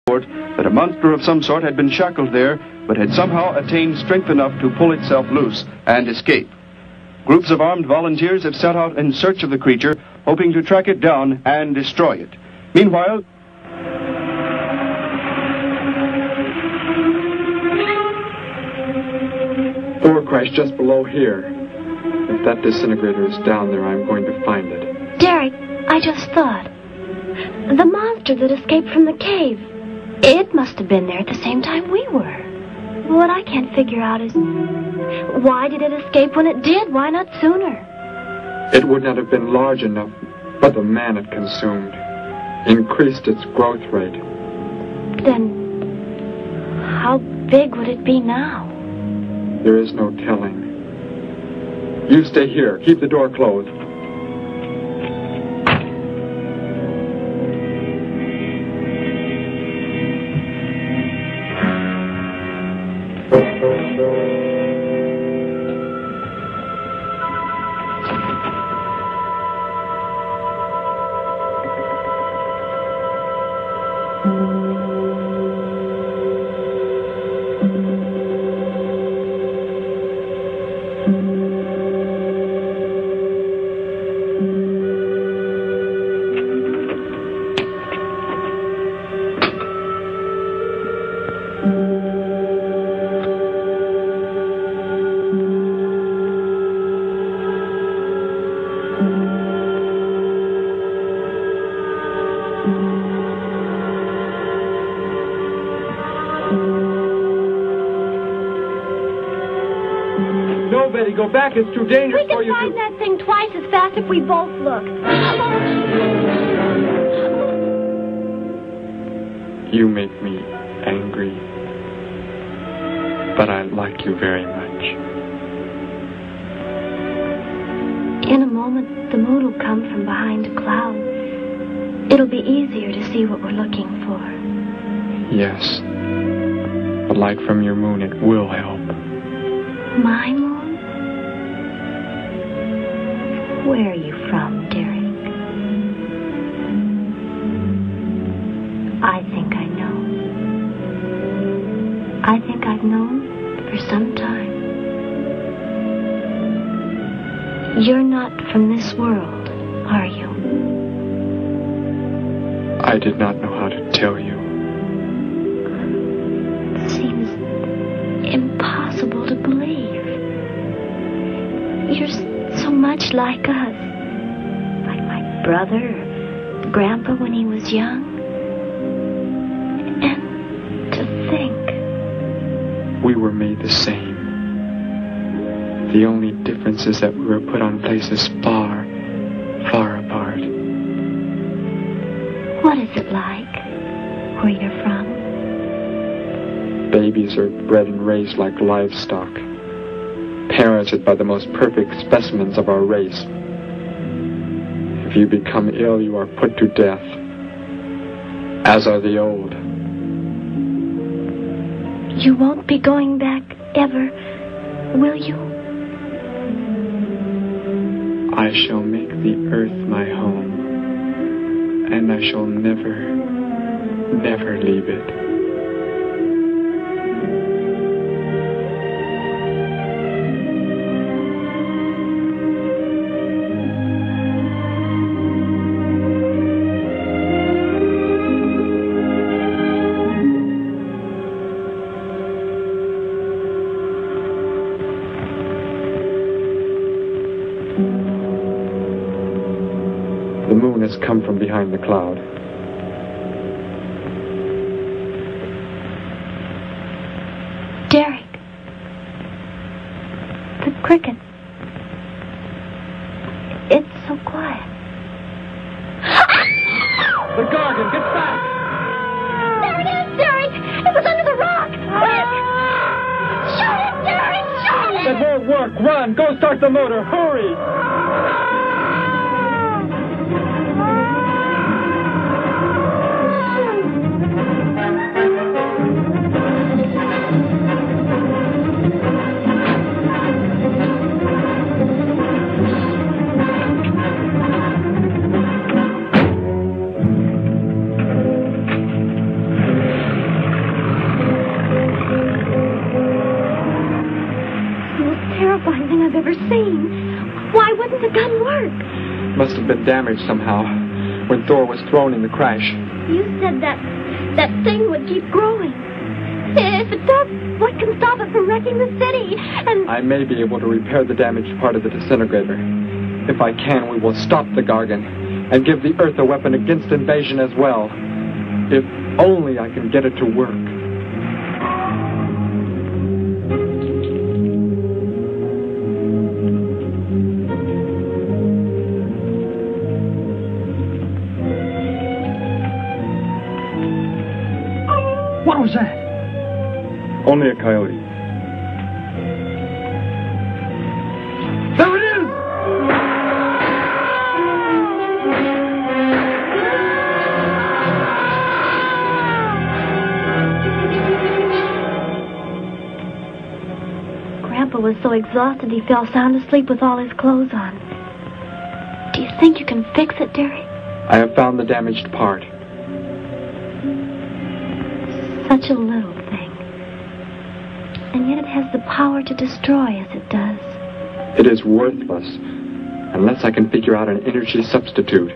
report that a monster of some sort had been shackled there, but had somehow attained strength enough to pull itself loose and escape. Groups of armed volunteers have set out in search of the creature, hoping to track it down and destroy it. Meanwhile, Door crashed just below here. If that disintegrator is down there, I'm going to find it. Derek, I just thought. The monster that escaped from the cave. It must have been there at the same time we were. What I can't figure out is, why did it escape when it did? Why not sooner? It would not have been large enough, but the man it consumed increased its growth rate. Then, how big would it be now? There is no telling. You stay here. Keep the door closed. No, Betty, go back. It's too dangerous for you. We can find that thing twice as fast if we both look. You make me angry, but I like you very much. In a moment, the moon will come from behind a cloud. It'll be easier to see what we're looking for. Yes. The light from your moon, it will help. My moon? Where are you from, Derek? I think I know. I think I've known for some time. You're not from this world, are you? I did not know how to tell you. It seems impossible to believe. You're so much like us. Like my brother or Grandpa when he was young. And to think. We were made the same. The only difference is that we were put on places far, far apart. What is it like, where you're from? Babies are bred and raised like livestock, parented by the most perfect specimens of our race. If you become ill, you are put to death, as are the old. You won't be going back ever, will you? I shall make the earth my home, and I shall never, never leave it. The moon has come from behind the cloud. Derek. The cricket. It's so quiet. The Guardian, get back! There it is, Derek! It was under the rock! Quick! Shoot it, Derek! Shoot it! It won't work. Run! Go start the motor! Hurry! the gun work? Must have been damaged somehow when Thor was thrown in the crash. You said that thing would keep growing. If it does, what can stop it from wrecking the city? And I may be able to repair the damaged part of the disintegrator. If I can, we will stop the Gargan and give the Earth a weapon against invasion as well. If only I can get it to work. What was that? Only a coyote. There it is! Grandpa was so exhausted he fell sound asleep with all his clothes on. Do you think you can fix it, Derek? I have found the damaged part. Such a little thing. And yet it has the power to destroy as it does. It is worthless unless I can figure out an energy substitute.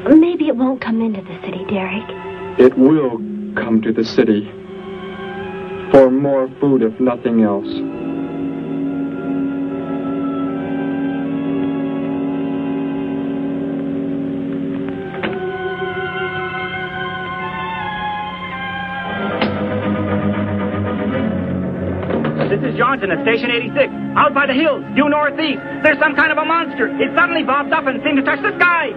Maybe it won't come into the city, Derek. It will come to the city for more food, if nothing else. This is Johnson at Station 86. Out by the hills, due northeast. There's some kind of a monster. It suddenly bobbed up and seemed to touch the sky.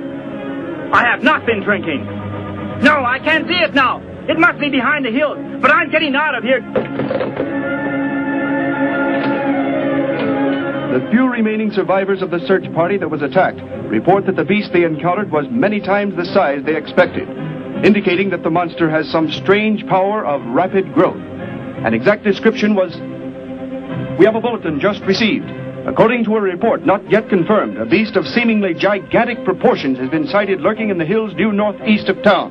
I have not been drinking. No, I can't see it now. It must be behind the hills, but I'm getting out of here. The few remaining survivors of the search party that was attacked report that the beast they encountered was many times the size they expected, indicating that the monster has some strange power of rapid growth. An exact description was... We have a bulletin just received. According to a report not yet confirmed, a beast of seemingly gigantic proportions has been sighted lurking in the hills due northeast of town.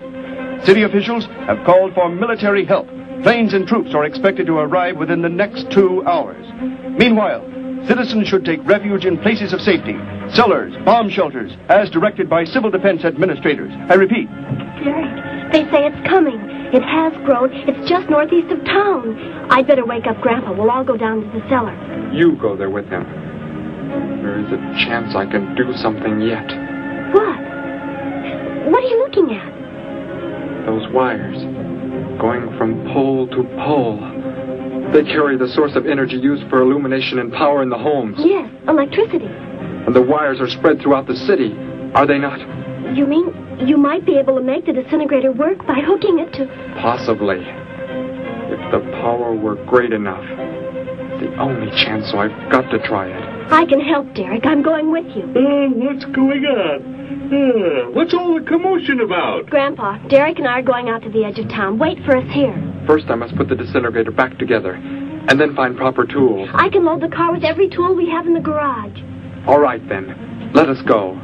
City officials have called for military help. Planes and troops are expected to arrive within the next 2 hours. Meanwhile, citizens should take refuge in places of safety, cellars, bomb shelters, as directed by civil defense administrators. I repeat. Derek, they say it's coming. It has grown. It's just northeast of town. I'd better wake up Grandpa. We'll all go down to the cellar. You go there with him. There is a chance I can do something yet. What? What are you looking at? Those wires, going from pole to pole. They carry the source of energy used for illumination and power in the homes. Yes, electricity. And the wires are spread throughout the city, are they not? You mean you might be able to make the disintegrator work by hooking it to... Possibly. If the power were great enough. The only chance, so I've got to try it. I can help, Derek. I'm going with you. What's going on? What's all the commotion about? Grandpa, Derek and I are going out to the edge of town. Wait for us here. First, I must put the disintegrator back together, and then find proper tools. I can load the car with every tool we have in the garage. All right, then. Let us go.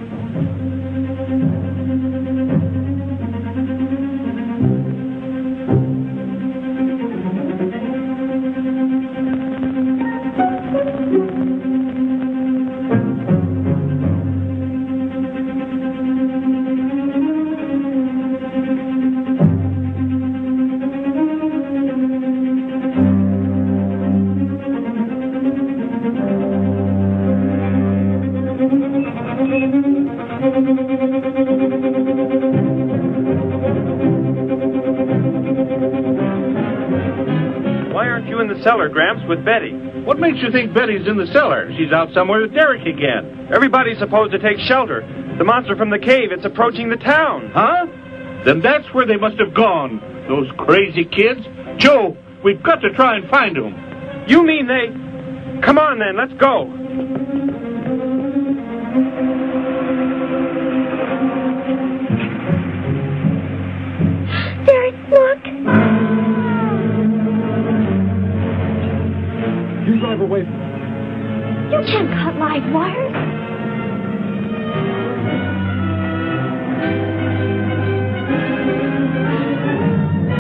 Why aren't you in the cellar, Gramps, with Betty? What makes you think Betty's in the cellar? She's out somewhere with Derek again. Everybody's supposed to take shelter. The monster from the cave, it's approaching the town. Huh? Then that's where they must have gone. Those crazy kids. Joe, we've got to try and find them. You mean they... Come on, then, let's go. Derek, look. You drive away. You can't cut live wires.